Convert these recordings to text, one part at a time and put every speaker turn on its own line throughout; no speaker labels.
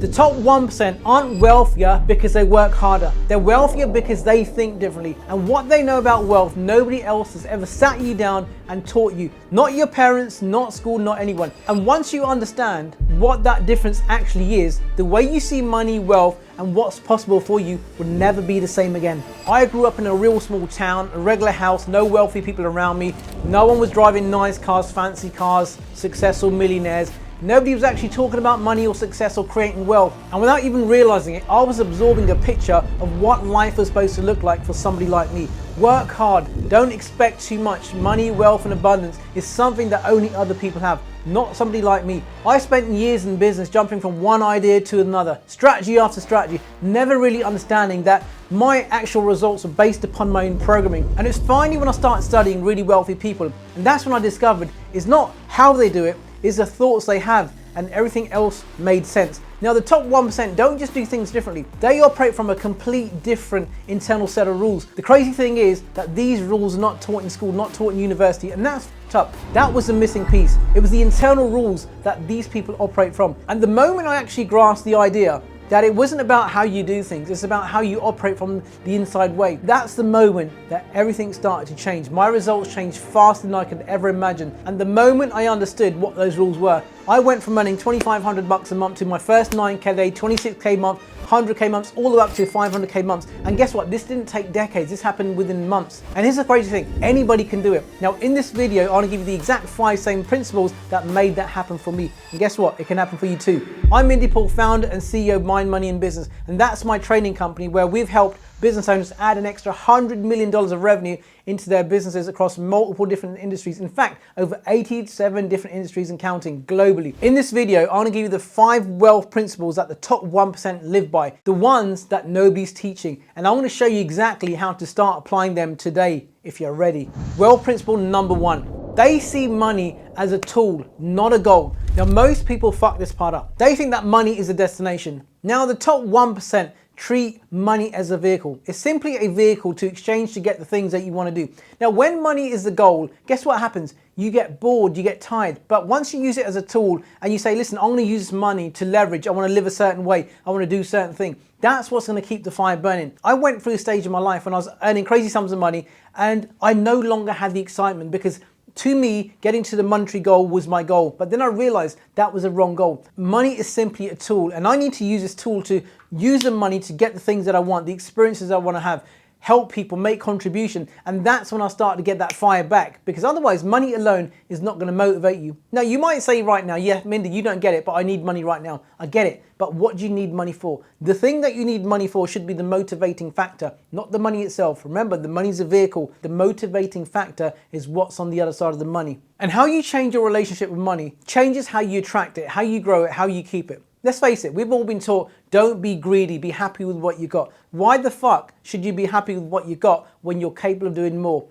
The top 1% aren't wealthier because they work harder. They're wealthier because they think differently. And what they know about wealth, nobody else has ever sat you down and taught you. Not your parents, not school, not anyone. And once you understand what that difference actually is, the way you see money, wealth, and what's possible for you will never be the same again. I grew up in a real small town, a regular house, no wealthy people around me. No one was driving nice cars, fancy cars, successful millionaires. Nobody was actually talking about money or success or creating wealth. And without even realizing it, I was absorbing a picture of what life was supposed to look like for somebody like me. Work hard, don't expect too much. Money, wealth, and abundance is something that only other people have, not somebody like me. I spent years in business jumping from one idea to another, strategy after strategy, never really understanding that my actual results are based upon my own programming. And it's finally when I started studying really wealthy people, and that's when I discovered it's not how they do it, it's the thoughts they have, and everything else made sense. Now, the top 1% don't just do things differently. They operate from a complete different internal set of rules. The crazy thing is that these rules are not taught in school, not taught in university, and that's up. That was the missing piece. It was the internal rules that these people operate from. And the moment I actually grasped the idea that it wasn't about how you do things, it's about how you operate from the inside way. That's the moment that everything started to change. My results changed faster than I could ever imagine. And the moment I understood what those rules were, I went from earning $2,500 a month to my first 9K day, 26K month, 100K months, all the way up to 500K months. And guess what? This didn't take decades. This happened within months. And here's the crazy thing. Anybody can do it. Now, in this video, I want to give you the exact 5 same principles that made that happen for me. And guess what? It can happen for you too. I'm Mindy, founder and CEO of Mind, Money, and Business. And that's my training company where we've helped business owners add an extra $100 million of revenue into their businesses across multiple different industries. In fact, over 87 different industries and counting globally. In this video, I want to give you the 5 wealth principles that the top 1% live by, the ones that nobody's teaching. And I want to show you exactly how to start applying them today if you're ready. Wealth principle number 1. They see money as a tool, not a goal. Now, most people fuck this part up. They think that money is a destination. Now, the top 1% treat money as a vehicle. It's simply a vehicle to exchange to get the things that you want to do. Now, when money is the goal, guess what happens? You get bored, you get tired. But once you use it as a tool and you say, listen, I'm going to use this money to leverage, I want to live a certain way, I want to do certain thing. That's what's going to keep the fire burning. I went through a stage in my life when I was earning crazy sums of money and I no longer had the excitement because to me, getting to the monetary goal was my goal. But then I realized that was a wrong goal. Money is simply a tool, and I need to use this tool to use the money to get the things that I want, the experiences I want to have, help people, make contribution. And that's when I start to get that fire back, because otherwise money alone is not going to motivate you. Now, you might say right now, yeah, Mindy, you don't get it, but I need money right now. I get it. But what do you need money for? The thing that you need money for should be the motivating factor, not the money itself. Remember, the money's a vehicle. The motivating factor is what's on the other side of the money. And how you change your relationship with money changes how you attract it, how you grow it, how you keep it. Let's face it, we've all been taught, don't be greedy, be happy with what you got. Why the fuck should you be happy with what you got when you're capable of doing more?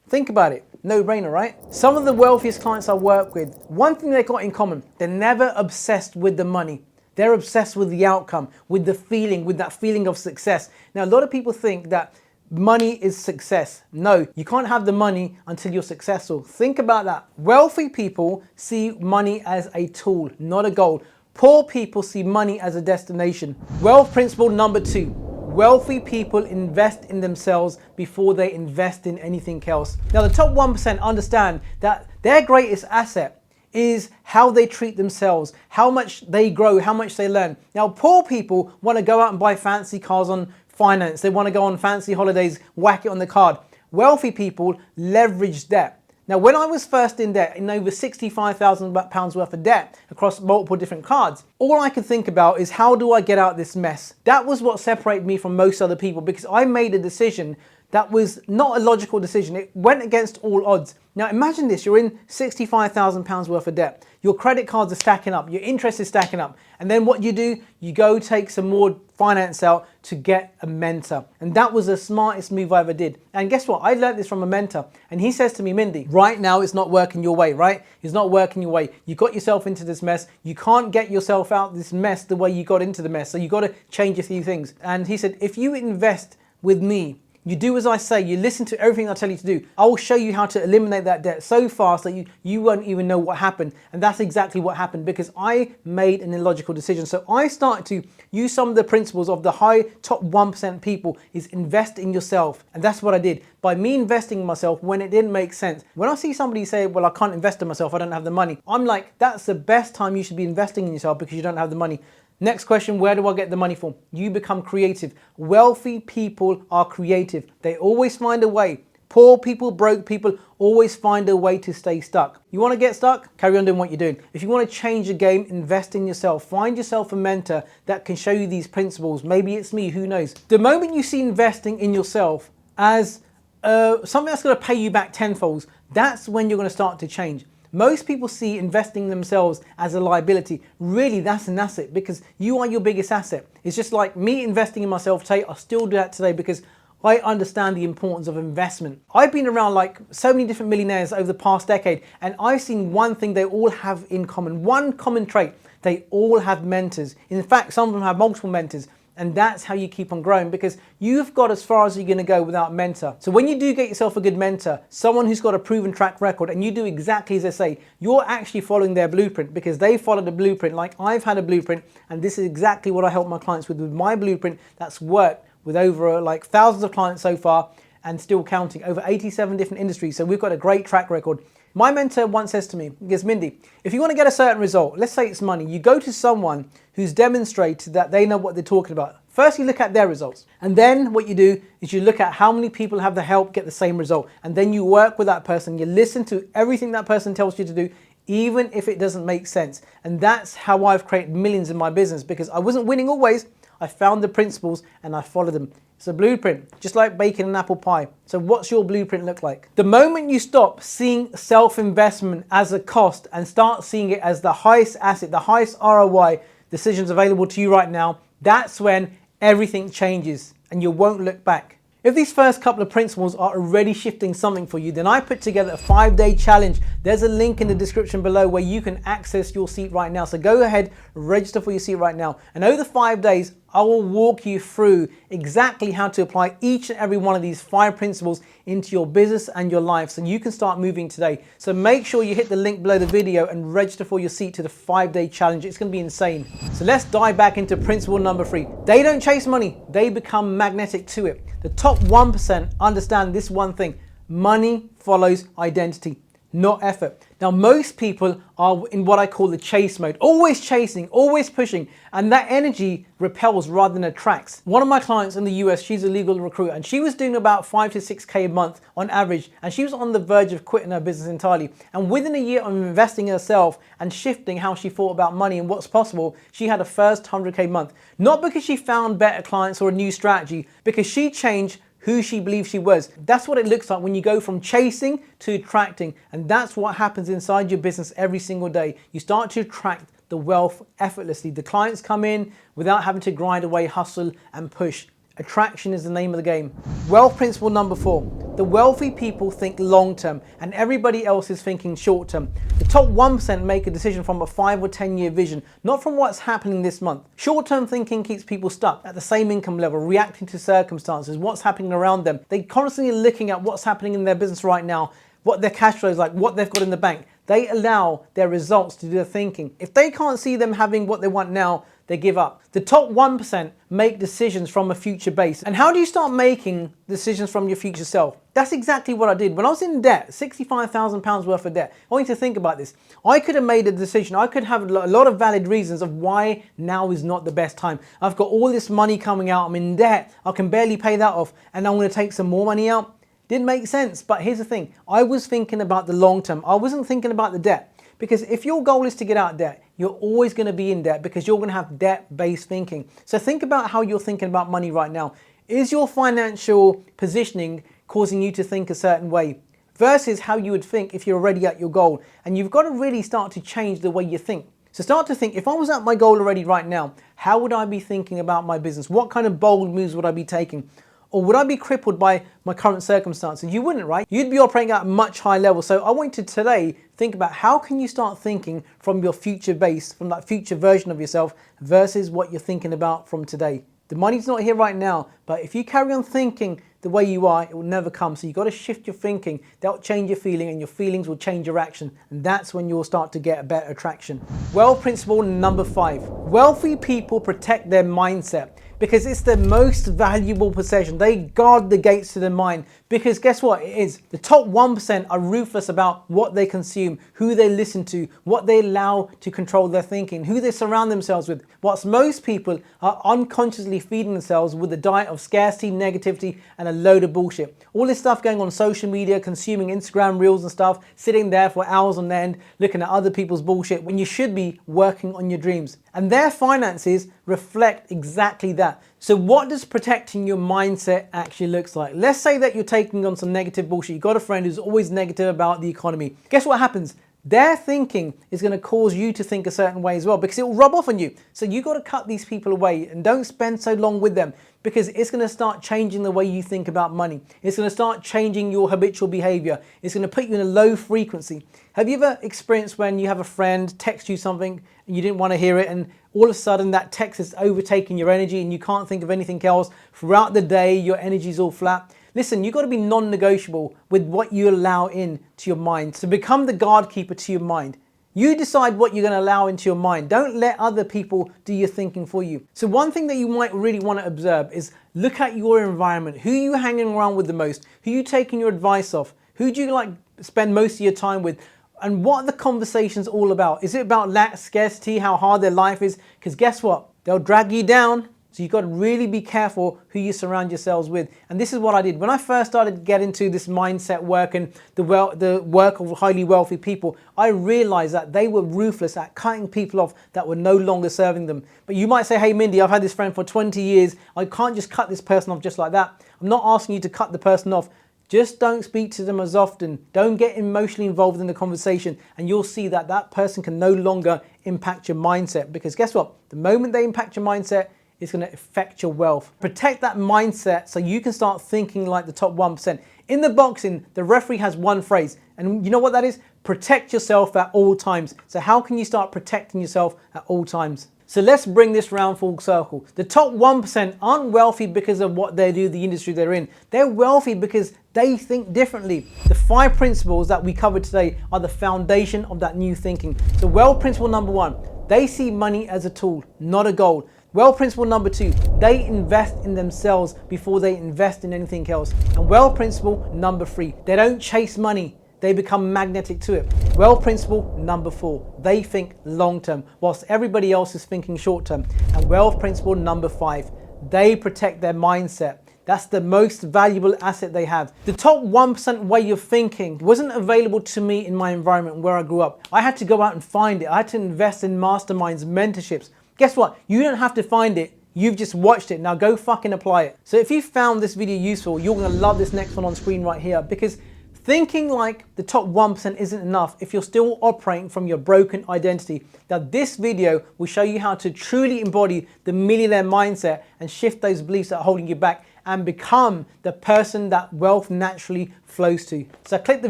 Think about it. No brainer, right? Some of the wealthiest clients I work with, one thing they've got in common, they're never obsessed with the money. They're obsessed with the outcome, with the feeling, with that feeling of success. Now, a lot of people think that money is success. No, you can't have the money until you're successful. Think about that. Wealthy people see money as a tool, not a goal. Poor people see money as a destination. Wealth principle number 2. Wealthy people invest in themselves before they invest in anything else. Now, the top 1% understand that their greatest asset is how they treat themselves, how much they grow, how much they learn. Now, poor people want to go out and buy fancy cars on finance. They want to go on fancy holidays, whack it on the card. Wealthy people leverage debt. Now, when I was first in debt, in over £65,000 worth of debt across multiple different cards, all I could think about is how do I get out of this mess? That was what separated me from most other people because I made a decision that was not a logical decision. It went against all odds. Now imagine this, you're in £65,000 worth of debt. Your credit cards are stacking up, your interest is stacking up. And then what do? You go take some more finance out to get a mentor. And that was the smartest move I ever did. And guess what? I learned this from a mentor. And he says to me, Mindy, right now it's not working your way, right? It's not working your way. You got yourself into this mess. You can't get yourself out of this mess the way you got into the mess. So you got to change a few things. And he said, if you invest with me, You do as I say, you listen to everything I tell you to do. I will show you how to eliminate that debt so fast that you won't even know what happened. And that's exactly what happened because I made an illogical decision. So I started to use some of the principles of the high top 1% people is invest in yourself. And that's what I did. By me investing in myself when it didn't make sense. When I see somebody say, well, I can't invest in myself, I don't have the money. I'm like, that's the best time you should be investing in yourself because you don't have the money. Next question, where do I get the money from? You become creative. Wealthy people are creative. They always find a way. Poor people, broke people always find a way to stay stuck. You want to get stuck? Carry on doing what you're doing. If you want to change the game, invest in yourself. Find yourself a mentor that can show you these principles. Maybe it's me, who knows? The moment you see investing in yourself as something that's going to pay you back tenfold, that's when you're going to start to change. Most people see investing in themselves as a liability. Really, that's an asset because you are your biggest asset. It's just like me investing in myself today. I still do that today because I understand the importance of investment. I've been around like so many different millionaires over the past decade, and I've seen one thing they all have in common, one common trait. They all have mentors. In fact, some of them have multiple mentors. And that's how you keep on growing because you've got as far as you're going to go without a mentor. So when you do get yourself a good mentor, someone who's got a proven track record and you do exactly as they say, you're actually following their blueprint because they followed the blueprint like I've had a blueprint. And this is exactly what I help my clients with my blueprint that's worked with over like thousands of clients so far and still counting, over 87 different industries. So we've got a great track record. My mentor once says to me, he goes, Mindy, if you want to get a certain result, let's say it's money, you go to someone who's demonstrated that they know what they're talking about. First, you look at their results. And then what you do is you look at how many people have the help get the same result. And then you work with that person. You listen to everything that person tells you to do, even if it doesn't make sense. And that's how I've created millions in my business because I wasn't winning always. I found the principles and I followed them. It's a blueprint, just like baking an apple pie. So what's your blueprint look like? The moment you stop seeing self-investment as a cost and start seeing it as the highest asset, the highest ROI decisions available to you right now, that's when everything changes and you won't look back. If these first couple of principles are already shifting something for you, then I put together a 5-day challenge. There's a link in the description below where you can access your seat right now. So go ahead, register for your seat right now. And over the 5 days, I will walk you through exactly how to apply each and every one of these 5 principles into your business and your life so you can start moving today. So make sure you hit the link below the video and register for your seat to the 5-day challenge. It's going to be insane. So let's dive back into principle number 3. They don't chase money. They become magnetic to it. The top 1% understand this one thing. Money follows identity, not effort. Now, most people are in what I call the chase mode, always chasing, always pushing, and that energy repels rather than attracts. One of my clients in the US, she's a legal recruiter, and she was doing about 5 to 6K a month on average, and she was on the verge of quitting her business entirely. And within a year of investing in herself and shifting how she thought about money and what's possible, she had a first 100K month. Not because she found better clients or a new strategy, because she changed who she believed she was. That's what it looks like when you go from chasing to attracting. And that's what happens inside your business every single day. You start to attract the wealth effortlessly. The clients come in without having to grind away, hustle and push. Attraction is the name of the game. Wealth principle number 4. The wealthy people think long term and everybody else is thinking short term. The top 1% make a decision from a 5 or 10 year vision, not from what's happening this month. Short term thinking keeps people stuck at the same income level, reacting to circumstances, what's happening around them. They're constantly looking at what's happening in their business right now, what their cash flow is like, what they've got in the bank. They allow their results to do the thinking. If they can't see them having what they want now, they give up. The top 1% make decisions from a future base. And how do you start making decisions from your future self? That's exactly what I did. When I was in debt, £65,000 worth of debt, I want you to think about this. I could have made a decision. I could have a lot of valid reasons of why now is not the best time. I've got all this money coming out. I'm in debt. I can barely pay that off. And I'm going to take some more money out. Didn't make sense. But here's the thing. I was thinking about the long term. I wasn't thinking about the debt. Because if your goal is to get out of debt, you're always going to be in debt because you're going to have debt-based thinking. So think about how you're thinking about money right now. Is your financial positioning causing you to think a certain way versus how you would think if you're already at your goal? And you've got to really start to change the way you think. So start to think, if I was at my goal already right now, how would I be thinking about my business? What kind of bold moves would I be taking? Or would I be crippled by my current circumstances? You wouldn't, right? You'd be operating at a much higher level. So I want you to today think about how can you start thinking from your future base, from that future version of yourself versus what you're thinking about from today. The money's not here right now, but if you carry on thinking the way you are, it will never come. So you've got to shift your thinking. That'll change your feeling, and your feelings will change your action. And that's when you'll start to get a better attraction. Wealth principle number 5. Wealthy people protect their mindset, because it's the most valuable possession. They guard the gates to the mind, because guess what it is? The top 1% are ruthless about what they consume, who they listen to, what they allow to control their thinking, who they surround themselves with. Whilst most people are unconsciously feeding themselves with a diet of scarcity, negativity, and a load of bullshit. All this stuff going on social media, consuming Instagram reels and stuff, sitting there for hours on end, looking at other people's bullshit, when you should be working on your dreams. And their finances reflect exactly that. So what does protecting your mindset actually looks like? Let's say that you're taking on some negative bullshit. You've got a friend who's always negative about the economy. Guess what happens? Their thinking is going to cause you to think a certain way as well, because it will rub off on you. So you've got to cut these people away and don't spend so long with them, because it's going to start changing the way you think about money. It's going to start changing your habitual behavior. It's going to put you in a low frequency. Have you ever experienced when you have a friend text you something and you didn't want to hear it, and all of a sudden that text is overtaking your energy and you can't think of anything else? Throughout the day, your energy's all flat. Listen, you've got to be non-negotiable with what you allow in to your mind. To become the guard keeper to your mind. You decide what you're going to allow into your mind. Don't let other people do your thinking for you. So one thing that you might really want to observe is look at your environment. Who are you hanging around with the most? Who are you taking your advice off? Who do you like spend most of your time with? And what are the conversations all about? Is it about lack, scarcity, how hard their life is? Because guess what? They'll drag you down. So you've got to really be careful who you surround yourselves with. And this is what I did. When I first started to get into this mindset work and the work of highly wealthy people, I realized that they were ruthless at cutting people off that were no longer serving them. But you might say, hey, Mindy, I've had this friend for 20 years. I can't just cut this person off just like that. I'm not asking you to cut the person off. Just don't speak to them as often. Don't get emotionally involved in the conversation, and you'll see that that person can no longer impact your mindset. Because guess what? The moment they impact your mindset, it's going to affect your wealth. Protect that mindset so you can start thinking like the top 1%. In the boxing, the referee has one phrase, and you know what that is? Protect yourself at all times. So how can you start protecting yourself at all times? So let's bring this round full circle. The top 1% aren't wealthy because of what they do, the industry they're in. They're wealthy because they think differently. The 5 principles that we covered today are the foundation of that new thinking. So wealth principle number 1, they see money as a tool, not a goal. Wealth principle number 2, they invest in themselves before they invest in anything else. And wealth principle number 3, they don't chase money. They become magnetic to it. Wealth principle number 4, they think long term, whilst everybody else is thinking short term. And wealth principle number 5, they protect their mindset. That's the most valuable asset they have. The top 1% way of thinking wasn't available to me in my environment where I grew up. I had to go out and find it. I had to invest in masterminds, mentorships. Guess what? You don't have to find it. You've just watched it. Now go fucking apply it. So if you found this video useful, you're gonna love this next one on screen right here, because thinking like the top 1% isn't enough if you're still operating from your broken identity. Now this video will show you how to truly embody the millionaire mindset and shift those beliefs that are holding you back and become the person that wealth naturally flows to. So click the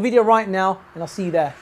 video right now and I'll see you there.